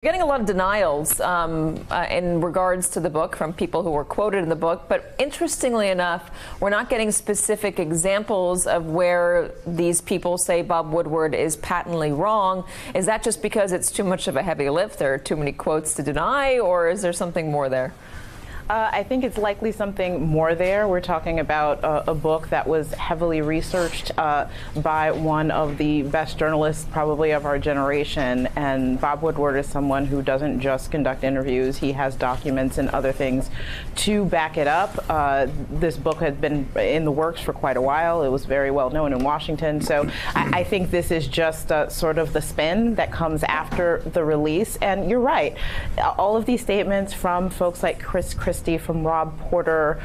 Getting a lot of denials in regards to the book from people who were quoted in the book, but interestingly enough, we're not getting specific examples of where these people say Bob Woodward is patently wrong. Is that just because it's too much of a heavy lift? There are too many quotes to deny, or is there something more there? I think it's likely something more there. We're talking about a book that was heavily researched by one of the best journalists probably of our generation. And Bob Woodward is someone who doesn't just conduct interviews. He has documents and other things to back it up. This book had been in the works for quite a while. It was very well known in Washington. So I think this is just sort of the spin that comes after the release. And you're right. All of these statements from folks like Chris Christie, from Rob Porter,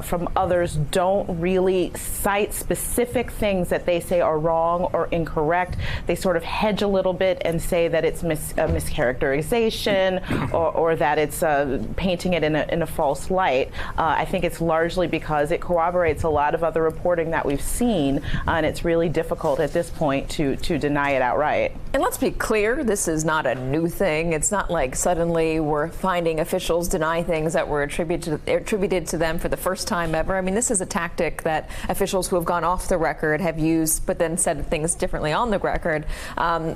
from others, don't really cite specific things that they say are wrong or incorrect. They sort of hedge a little bit and say that it's a mischaracterization or that it's painting it in a false light. I think it's largely because it corroborates a lot of other reporting that we've seen, and it's really difficult at this point to deny it outright. And let's be clear, this is not a new thing. It's not like suddenly we're finding officials deny things that were attributed to them for the first time ever. I mean, this is a tactic that officials who have gone off the record have used, but then said things differently on the record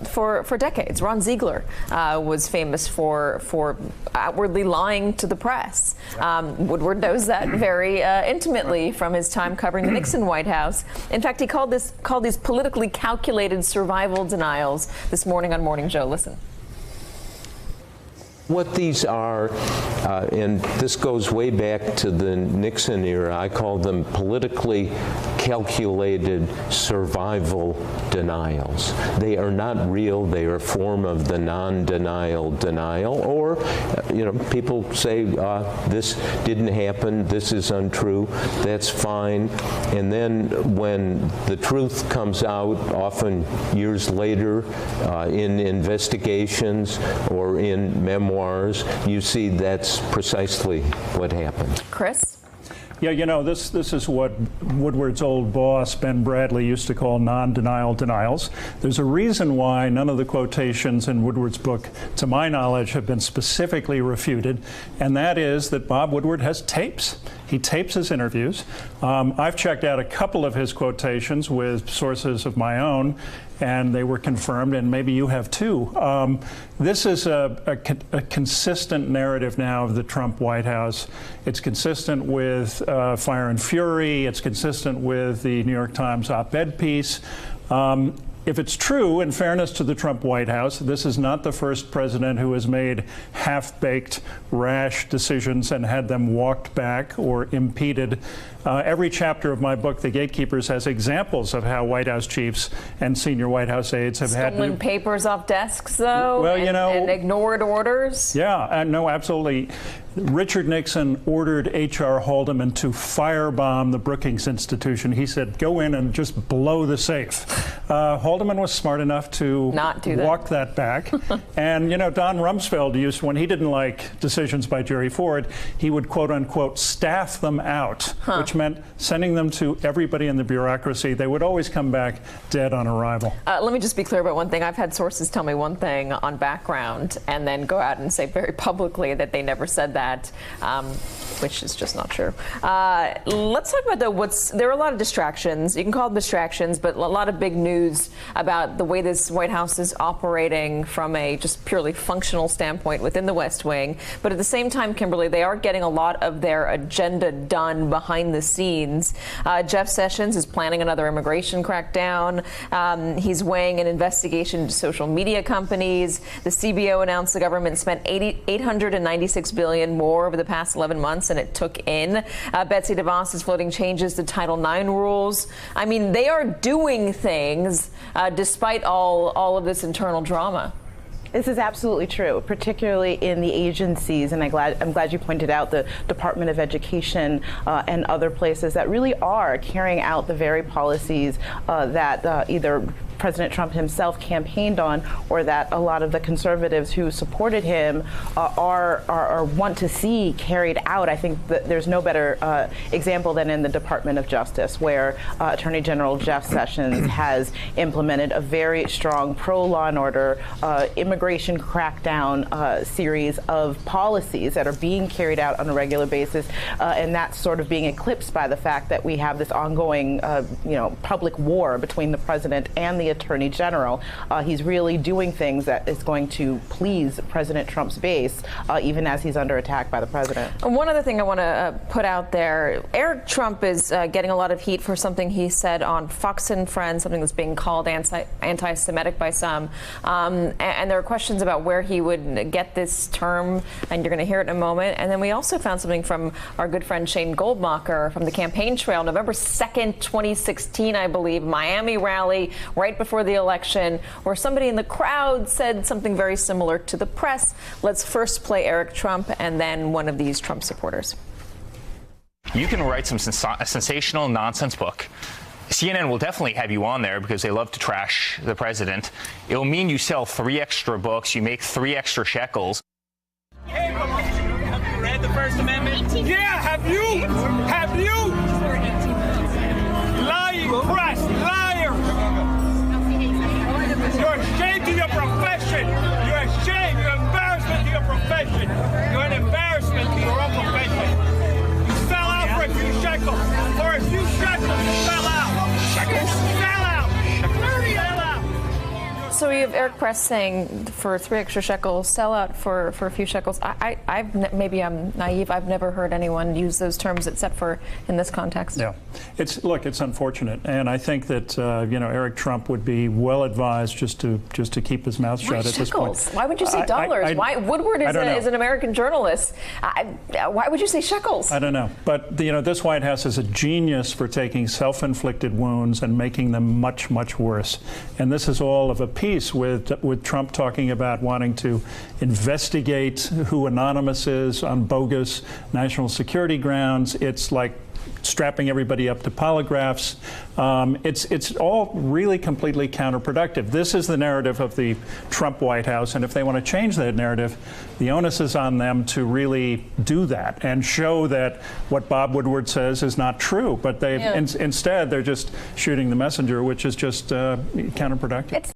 for decades. Ron Ziegler was famous for outwardly lying to the press. Woodward knows that very intimately from his time covering the Nixon White House. In fact, he called these politically calculated survival denials this morning on Morning Joe. Listen. What these are, and this goes way back to the Nixon era, I call them politically calculated survival denials. They are not real. They are a form of the non-denial denial. Or, people say this didn't happen, this is untrue, that's fine. And then when the truth comes out, often years later, in investigations or in memoirs, you see that's precisely what happened. Chris? Yeah, this is what Woodward's old boss, Ben Bradley, used to call non-denial denials. There's a reason why none of the quotations in Woodward's book, to my knowledge, have been specifically refuted, and that is that Bob Woodward has tapes. He tapes his interviews. I've checked out a couple of his quotations with sources of my own, and they were confirmed, and maybe you have too. This is a consistent narrative now of the Trump White House. It's consistent with Fire and Fury. It's consistent with the New York Times op-ed piece. If it's true, in fairness to the Trump White House, this is not the first president who has made half-baked, rash decisions and had them walked back or impeded. Every chapter of my book, The Gatekeepers, has examples of how White House chiefs and senior White House aides have had stolen papers off desks, though, well, and ignored orders. Yeah, no, absolutely. Richard Nixon ordered H.R. Haldeman to firebomb the Brookings Institution. He said, go in and just blow the safe. Haldeman was smart enough to not do walk that back. And, Don Rumsfeld used, when he didn't like decisions by Jerry Ford, he would, quote unquote, staff them out, which meant sending them to everybody in the bureaucracy. They would always come back dead on arrival. Let me just be clear about one thing. I've had sources tell me one thing on background and then go out and say very publicly that they never said that. Which is just not true. Let's talk about there are a lot of distractions. You can call them distractions, but a lot of big news about the way this White House is operating from a just purely functional standpoint within the West Wing. But at the same time, Kimberly, they are getting a lot of their agenda done behind the scenes. Jeff Sessions is planning another immigration crackdown. He's weighing an investigation into social media companies. The CBO announced the government spent $896 billion more over the past 11 months than it took in. Betsy DeVos is floating changes to Title IX rules. I mean, they are doing things despite all of this internal drama. This is absolutely true, particularly in the agencies, and I'm glad you pointed out the Department of Education and other places that really are carrying out the very policies that either President Trump himself campaigned on, or that a lot of the conservatives who supported him are want to see carried out. I think that there's no better example than in the Department of Justice, where Attorney General Jeff Sessions has implemented a very strong pro-law and order immigration crackdown series of policies that are being carried out on a regular basis, and that's sort of being eclipsed by the fact that we have this ongoing, public war between the president and the attorney general. He's really doing things that is going to please President Trump's base, even as he's under attack by the president. One other thing I want to put out there, Eric Trump is getting a lot of heat for something he said on Fox and Friends, something that's being called anti-Semitic by some. And there are questions about where he would get this term, and you're going to hear it in a moment. And then we also found something from our good friend Shane Goldmacher from the campaign trail, November 2nd, 2016, I believe, Miami rally right before the election, where somebody in the crowd said something very similar to the press. Let's first play Eric Trump and then one of these Trump supporters. You can write a sensational nonsense book. CNN will definitely have you on there because they love to trash the president. It'll mean you sell 3 extra books, you make 3 extra shekels. Have you read the First Amendment? Yeah, have you? Have you? Lying press, liars! You're ashamed of your profession! You're ashamed, you're an embarrassment to your profession! You're an embarrassment to your own profession! You sell out for a few shekels! For a few shekels, you sell out! Shekels? Sell out! Sell out! So we have Eric Press saying for 3 extra shekels, sell out for a few shekels. Maybe I'm naive. I've never heard anyone use those terms except for in this context. Yeah, it's unfortunate, and I think that Eric Trump would be well advised just to keep his mouth shut at this point. Why would you say dollars? Why Woodward is an American journalist? Why would you say shekels? I don't know, but this White House is a genius for taking self-inflicted wounds and making them much, much worse. And this is all of a piece with Trump talking about wanting to investigate who Anonymous is on bogus national security grounds. It's like strapping everybody up to polygraphs. It's all really completely counterproductive. This is the narrative of the Trump White House, and if they want to change that narrative, the onus is on them to really do that and show that what Bob Woodward says is not true. But instead, they're just shooting the messenger, which is just counterproductive.